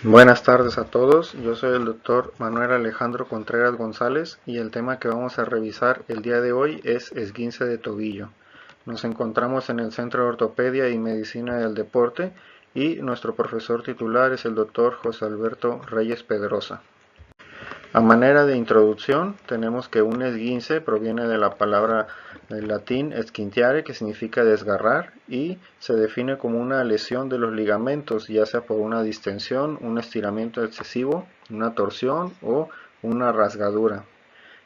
Buenas tardes a todos, yo soy el doctor Manuel Alejandro Contreras González y el tema que vamos a revisar el día de hoy es esguince de tobillo. Nos encontramos en el Centro de Ortopedia y Medicina del Deporte y nuestro profesor titular es el doctor José Alberto Reyes Pedrosa. A manera de introducción, tenemos que un esguince proviene de la palabra del latín esquintiare, que significa desgarrar, y se define como una lesión de los ligamentos, ya sea por una distensión, un estiramiento excesivo, una torsión o una rasgadura.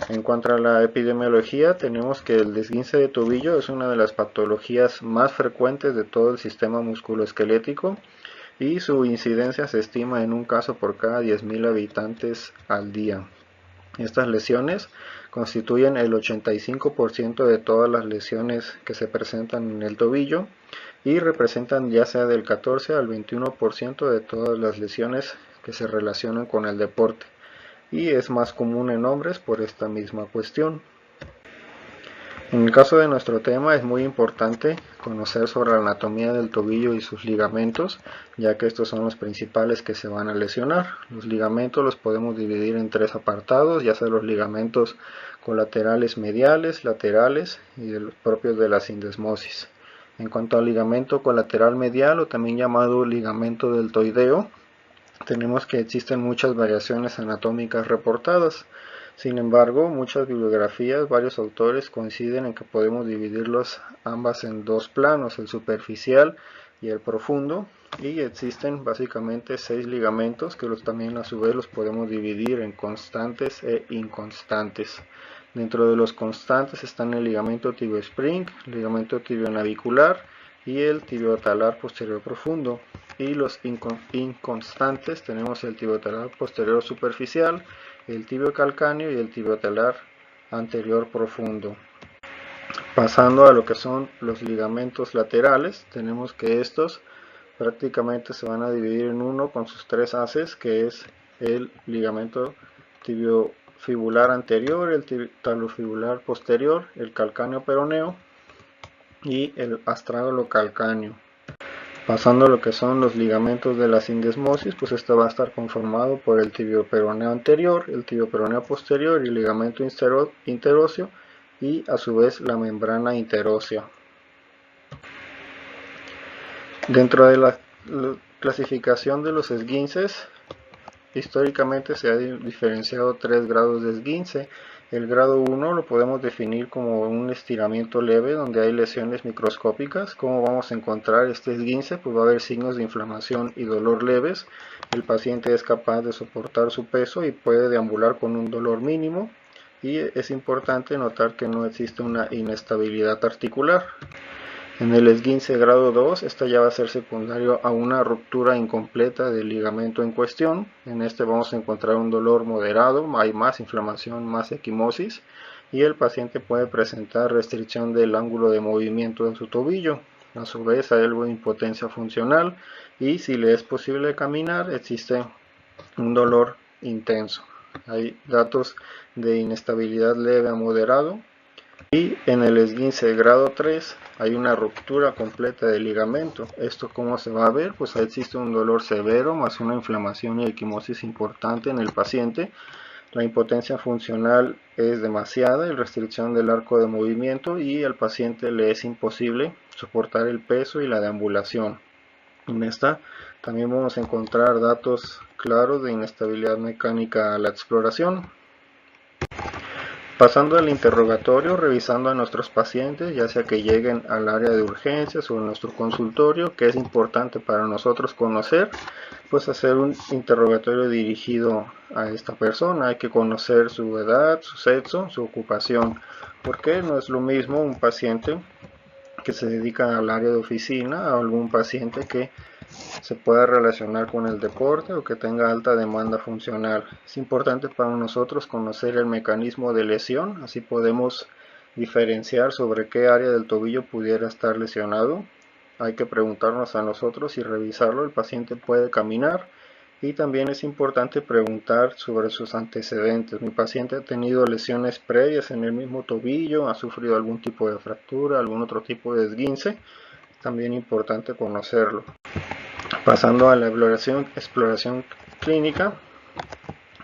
En cuanto a la epidemiología, tenemos que el esguince de tobillo es una de las patologías más frecuentes de todo el sistema musculoesquelético y su incidencia se estima en un caso por cada 10.000 habitantes al día. Estas lesiones constituyen el 85% de todas las lesiones que se presentan en el tobillo y representan ya sea del 14 al 21% de todas las lesiones que se relacionan con el deporte, y es más común en hombres por esta misma cuestión. En el caso de nuestro tema es muy importante conocer sobre la anatomía del tobillo y sus ligamentos, ya que estos son los principales que se van a lesionar. Los ligamentos los podemos dividir en tres apartados, ya sea los ligamentos colaterales mediales, laterales y los propios de la sindesmosis. En cuanto al ligamento colateral medial, o también llamado ligamento deltoideo, tenemos que existen muchas variaciones anatómicas reportadas. Sin embargo, muchas bibliografías, varios autores coinciden en que podemos dividirlos ambas en dos planos, el superficial y el profundo, y existen básicamente 6 ligamentos que también a su vez los podemos dividir en constantes e inconstantes. Dentro de los constantes están el ligamento tibio-spring, el ligamento tibio-navicular y el tibio-talar posterior profundo. Y los inconstantes tenemos el tibio-talar posterior superficial, el tibio calcáneo y el tibio-talar anterior profundo. Pasando a lo que son los ligamentos laterales, tenemos que estos prácticamente se van a dividir en uno con sus tres haces, que es el ligamento tibiofibular anterior, el talofibular posterior, el calcáneo peroneo y el astrágalo calcáneo. Pasando a lo que son los ligamentos de la sindesmosis, pues esto va a estar conformado por el tibioperoneo anterior, el tibioperoneo posterior y el ligamento interóseo y a su vez la membrana interósea. Dentro de la clasificación de los esguinces, históricamente se ha diferenciado 3 grados de esguince. El grado 1 lo podemos definir como un estiramiento leve donde hay lesiones microscópicas. ¿Cómo vamos a encontrar este esguince? Pues va a haber signos de inflamación y dolor leves. El paciente es capaz de soportar su peso y puede deambular con un dolor mínimo. Y es importante notar que no existe una inestabilidad articular. En el esguince grado 2, esta ya va a ser secundario a una ruptura incompleta del ligamento en cuestión. En este vamos a encontrar un dolor moderado, hay más inflamación, más equimosis, y el paciente puede presentar restricción del ángulo de movimiento de su tobillo. A su vez hay algo de impotencia funcional y si le es posible caminar, existe un dolor intenso. Hay datos de inestabilidad leve a moderado. Y en el esguince grado 3 hay una ruptura completa del ligamento. ¿Esto cómo se va a ver? Pues existe un dolor severo más una inflamación y equimosis importante en el paciente. La impotencia funcional es demasiada y restricción del arco de movimiento y al paciente le es imposible soportar el peso y la deambulación. En esta también vamos a encontrar datos claros de inestabilidad mecánica a la exploración. Pasando al interrogatorio, revisando a nuestros pacientes, ya sea que lleguen al área de urgencias o en nuestro consultorio, que es importante para nosotros conocer, pues hacer un interrogatorio dirigido a esta persona. Hay que conocer su edad, su sexo, su ocupación, porque no es lo mismo un paciente que se dedica al área de oficina a algún paciente que se pueda relacionar con el deporte o que tenga alta demanda funcional. Es importante para nosotros conocer el mecanismo de lesión, así podemos diferenciar sobre qué área del tobillo pudiera estar lesionado. Hay que preguntarnos a nosotros y revisarlo. El paciente puede caminar y también es importante preguntar sobre sus antecedentes. Mi paciente ha tenido lesiones previas en el mismo tobillo, ha sufrido algún tipo de fractura, algún otro tipo de esguince. También importante conocerlo. Pasando a la exploración clínica,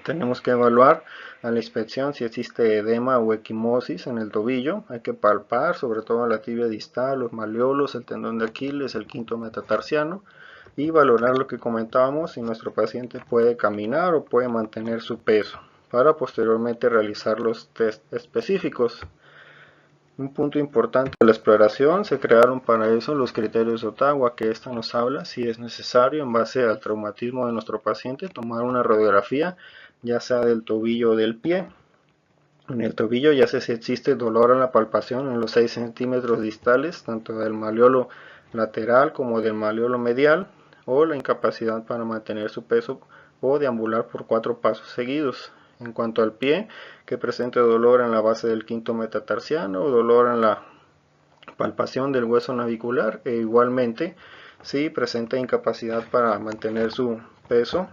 tenemos que evaluar a la inspección si existe edema o equimosis en el tobillo. Hay que palpar sobre todo la tibia distal, los malleolos, el tendón de Aquiles, el quinto metatarsiano, y valorar lo que comentábamos, si nuestro paciente puede caminar o puede mantener su peso, para posteriormente realizar los test específicos. Un punto importante de la exploración: se crearon para eso los criterios de Ottawa, que esta nos habla si es necesario, en base al traumatismo de nuestro paciente, tomar una radiografía, ya sea del tobillo o del pie. En el tobillo ya sé si existe dolor a la palpación en los 6 centímetros distales, tanto del malleolo lateral como del malleolo medial, o la incapacidad para mantener su peso o deambular por 4 pasos seguidos. En cuanto al pie, que presente dolor en la base del quinto metatarsiano o dolor en la palpación del hueso navicular, e igualmente si presenta incapacidad para mantener su peso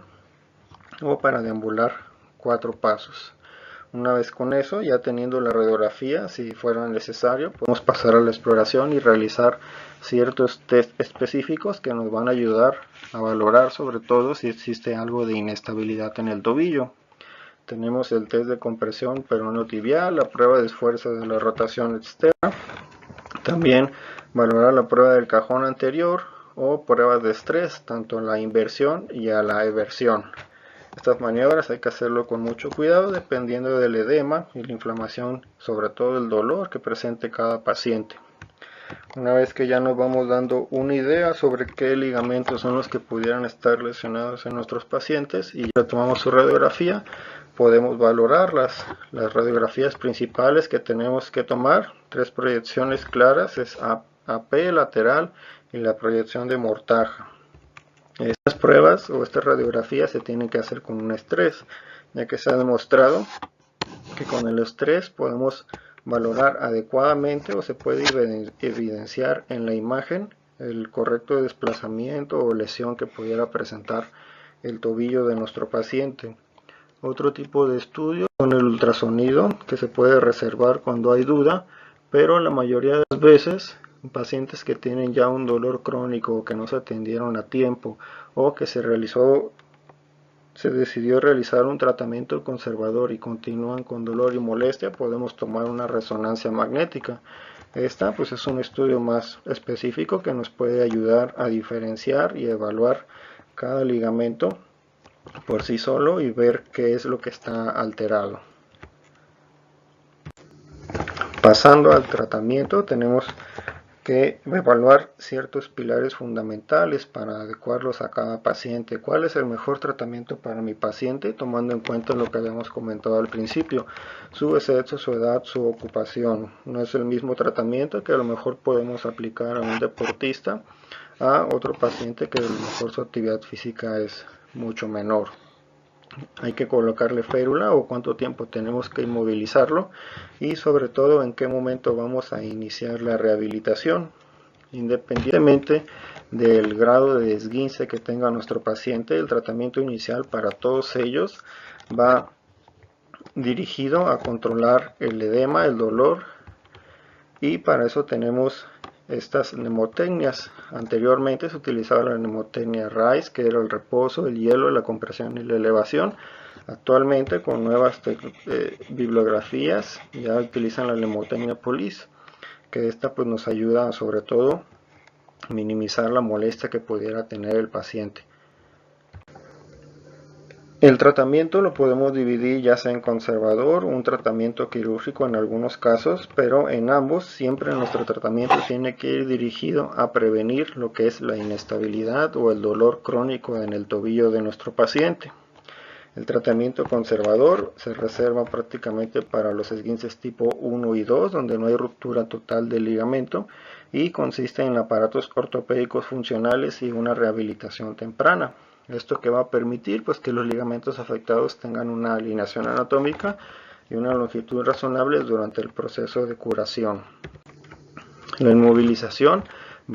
o para deambular 4 pasos. Una vez con eso, ya teniendo la radiografía, si fuera necesario, podemos pasar a la exploración y realizar ciertos test específicos que nos van a ayudar a valorar sobre todo si existe algo de inestabilidad en el tobillo. Tenemos el test de compresión peroneotibial, la prueba de esfuerzo de la rotación externa, también valorar la prueba del cajón anterior o pruebas de estrés, tanto a la inversión y a la eversión. Estas maniobras hay que hacerlo con mucho cuidado dependiendo del edema y la inflamación, sobre todo el dolor que presente cada paciente. Una vez que ya nos vamos dando una idea sobre qué ligamentos son los que pudieran estar lesionados en nuestros pacientes y ya tomamos su radiografía, podemos valorar las radiografías principales que tenemos que tomar. 3 proyecciones claras: es AP, lateral y la proyección de mortaja. Estas pruebas o estas radiografías se tienen que hacer con un estrés, ya que se ha demostrado que con el estrés podemos valorar adecuadamente, o se puede evidenciar en la imagen, el correcto desplazamiento o lesión que pudiera presentar el tobillo de nuestro paciente. Otro tipo de estudio con el ultrasonido, que se puede reservar cuando hay duda, pero la mayoría de las veces pacientes que tienen ya un dolor crónico o que no se atendieron a tiempo, o que se decidió realizar un tratamiento conservador y continúan con dolor y molestia, podemos tomar una resonancia magnética. Esta pues es un estudio más específico que nos puede ayudar a diferenciar y evaluar cada ligamento por sí solo y ver qué es lo que está alterado. Pasando al tratamiento, tenemos que evaluar ciertos pilares fundamentales para adecuarlos a cada paciente. ¿Cuál es el mejor tratamiento para mi paciente? Tomando en cuenta lo que habíamos comentado al principio: su sexo, su edad, su ocupación. No es el mismo tratamiento que a lo mejor podemos aplicar a un deportista a otro paciente que a lo mejor su actividad física es mucho menor. Hay que colocarle férula o cuánto tiempo tenemos que inmovilizarlo, y sobre todo en qué momento vamos a iniciar la rehabilitación. Independientemente del grado de esguince que tenga nuestro paciente, el tratamiento inicial para todos ellos va dirigido a controlar el edema, el dolor, y para eso tenemos estas mnemotecnias. Anteriormente se utilizaba la mnemotecnia RICE, que era el reposo, el hielo, la compresión y la elevación. Actualmente, con nuevas bibliografías, ya utilizan la mnemotecnia POLICE, que esta pues nos ayuda sobre todo a minimizar la molestia que pudiera tener el paciente. El tratamiento lo podemos dividir ya sea en conservador o un tratamiento quirúrgico en algunos casos, pero en ambos siempre nuestro tratamiento tiene que ir dirigido a prevenir lo que es la inestabilidad o el dolor crónico en el tobillo de nuestro paciente. El tratamiento conservador se reserva prácticamente para los esguinces tipo 1 y 2, donde no hay ruptura total del ligamento, y consiste en aparatos ortopédicos funcionales y una rehabilitación temprana. Esto que va a permitir pues que los ligamentos afectados tengan una alineación anatómica y una longitud razonable durante el proceso de curación. La inmovilización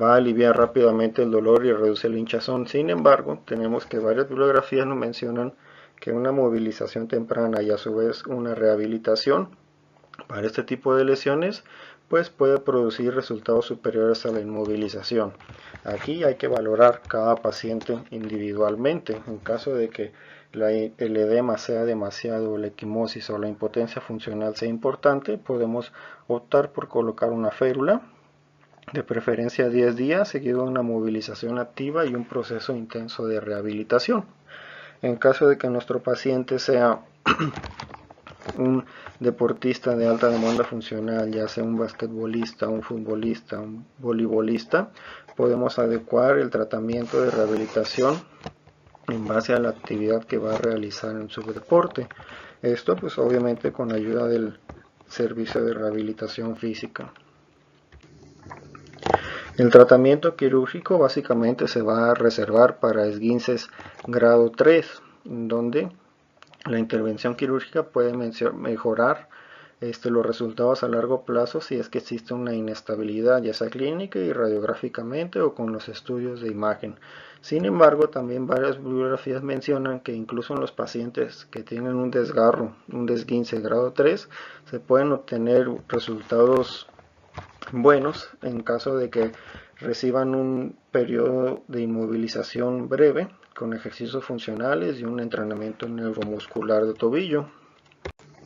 va a aliviar rápidamente el dolor y reduce la hinchazón. Sin embargo, tenemos que varias bibliografías nos mencionan que una movilización temprana y a su vez una rehabilitación para este tipo de lesiones pues puede producir resultados superiores a la inmovilización. Aquí hay que valorar cada paciente individualmente. En caso de que el edema sea demasiado, la equimosis o la impotencia funcional sea importante, podemos optar por colocar una férula, de preferencia 10 días, seguido de una movilización activa y un proceso intenso de rehabilitación. En caso de que nuestro paciente sea un deportista de alta demanda funcional, ya sea un basquetbolista, un futbolista, un voleibolista, podemos adecuar el tratamiento de rehabilitación en base a la actividad que va a realizar en su deporte. Esto pues obviamente con ayuda del servicio de rehabilitación física. El tratamiento quirúrgico básicamente se va a reservar para esguinces grado 3, donde la intervención quirúrgica puede mejorar los resultados a largo plazo si es que existe una inestabilidad, ya sea clínica y radiográficamente o con los estudios de imagen. Sin embargo, también varias bibliografías mencionan que incluso en los pacientes que tienen un desgarro, un esguince grado 3, se pueden obtener resultados buenos en caso de que reciban un periodo de inmovilización breve con ejercicios funcionales y un entrenamiento neuromuscular de tobillo.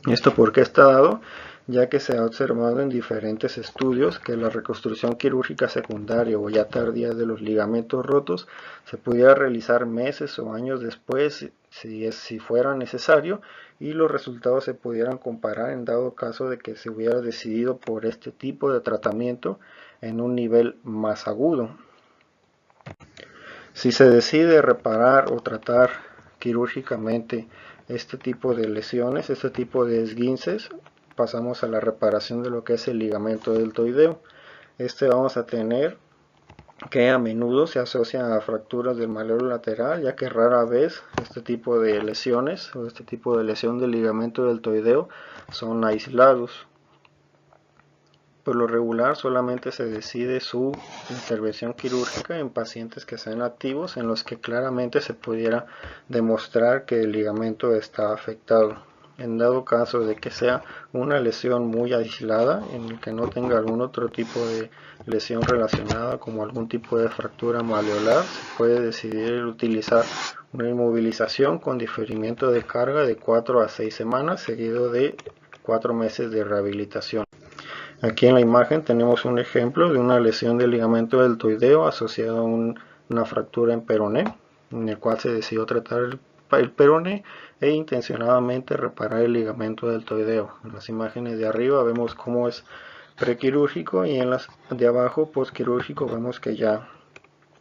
¿Esto por qué está dado? Ya que se ha observado en diferentes estudios que la reconstrucción quirúrgica secundaria o ya tardía de los ligamentos rotos se pudiera realizar meses o años después si fuera necesario, y los resultados se pudieran comparar en dado caso de que se hubiera decidido por este tipo de tratamiento en un nivel más agudo. Si se decide reparar o tratar quirúrgicamente este tipo de lesiones, este tipo de esguinces, pasamos a la reparación de lo que es el ligamento deltoideo. Vamos a tener que a menudo se asocia a fracturas del malleolo lateral, ya que rara vez este tipo de lesiones o este tipo de lesión del ligamento deltoideo son aislados. Por lo regular solamente se decide su intervención quirúrgica en pacientes que sean activos, en los que claramente se pudiera demostrar que el ligamento está afectado. En dado caso de que sea una lesión muy aislada, en el que no tenga algún otro tipo de lesión relacionada como algún tipo de fractura malleolar, se puede decidir utilizar una inmovilización con diferimiento de carga de 4 a 6 semanas, seguido de 4 meses de rehabilitación. Aquí en la imagen tenemos un ejemplo de una lesión del ligamento deltoideo asociado a una fractura en peroné, en el cual se decidió tratar el peroné e intencionadamente reparar el ligamento deltoideo. En las imágenes de arriba vemos cómo es prequirúrgico y en las de abajo postquirúrgico vemos que ya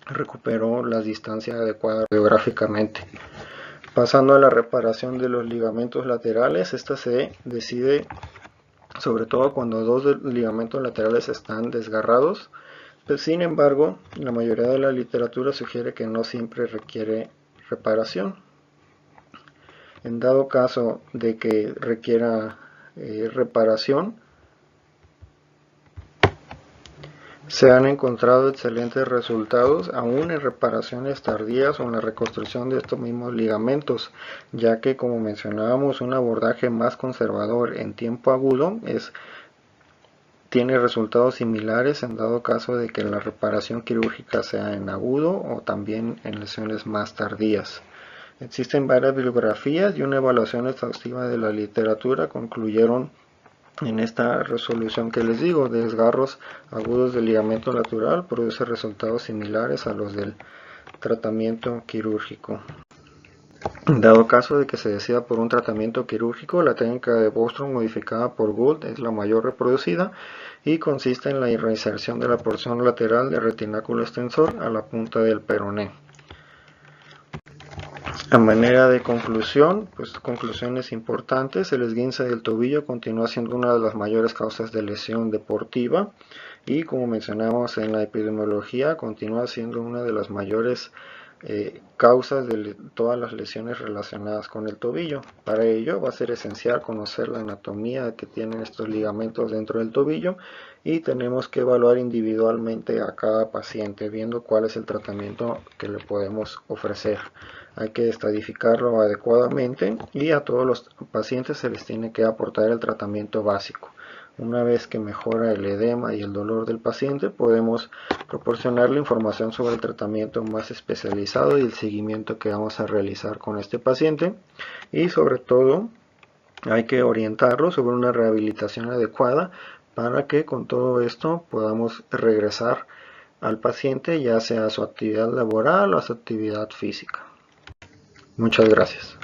recuperó la distancia adecuada radiográficamente. Pasando a la reparación de los ligamentos laterales, esta se decide sobre todo cuando dos ligamentos laterales están desgarrados, pero sin embargo la mayoría de la literatura sugiere que no siempre requiere reparación. En dado caso de que requiera reparación, se han encontrado excelentes resultados aún en reparaciones tardías o en la reconstrucción de estos mismos ligamentos, ya que, como mencionábamos, un abordaje más conservador en tiempo agudo tiene resultados similares en dado caso de que la reparación quirúrgica sea en agudo o también en lesiones más tardías. Existen varias bibliografías y una evaluación exhaustiva de la literatura concluyeron en esta resolución que les digo, de desgarros agudos del ligamento lateral produce resultados similares a los del tratamiento quirúrgico. En dado caso de que se decida por un tratamiento quirúrgico, la técnica de Bostrom modificada por Gould es la mayor reproducida y consiste en la reinserción de la porción lateral del retináculo extensor a la punta del peroné. A manera de conclusión, conclusiones importantes: el esguince del tobillo continúa siendo una de las mayores causas de lesión deportiva y, como mencionamos en la epidemiología, continúa siendo una de las mayores causas de todas las lesiones relacionadas con el tobillo. Para ello va a ser esencial conocer la anatomía que tienen estos ligamentos dentro del tobillo y tenemos que evaluar individualmente a cada paciente viendo cuál es el tratamiento que le podemos ofrecer. Hay que estadificarlo adecuadamente y a todos los pacientes se les tiene que aportar el tratamiento básico. Una vez que mejora el edema y el dolor del paciente, podemos proporcionarle información sobre el tratamiento más especializado y el seguimiento que vamos a realizar con este paciente. Y sobre todo, hay que orientarlo sobre una rehabilitación adecuada para que con todo esto podamos regresar al paciente, ya sea a su actividad laboral o a su actividad física. Muchas gracias.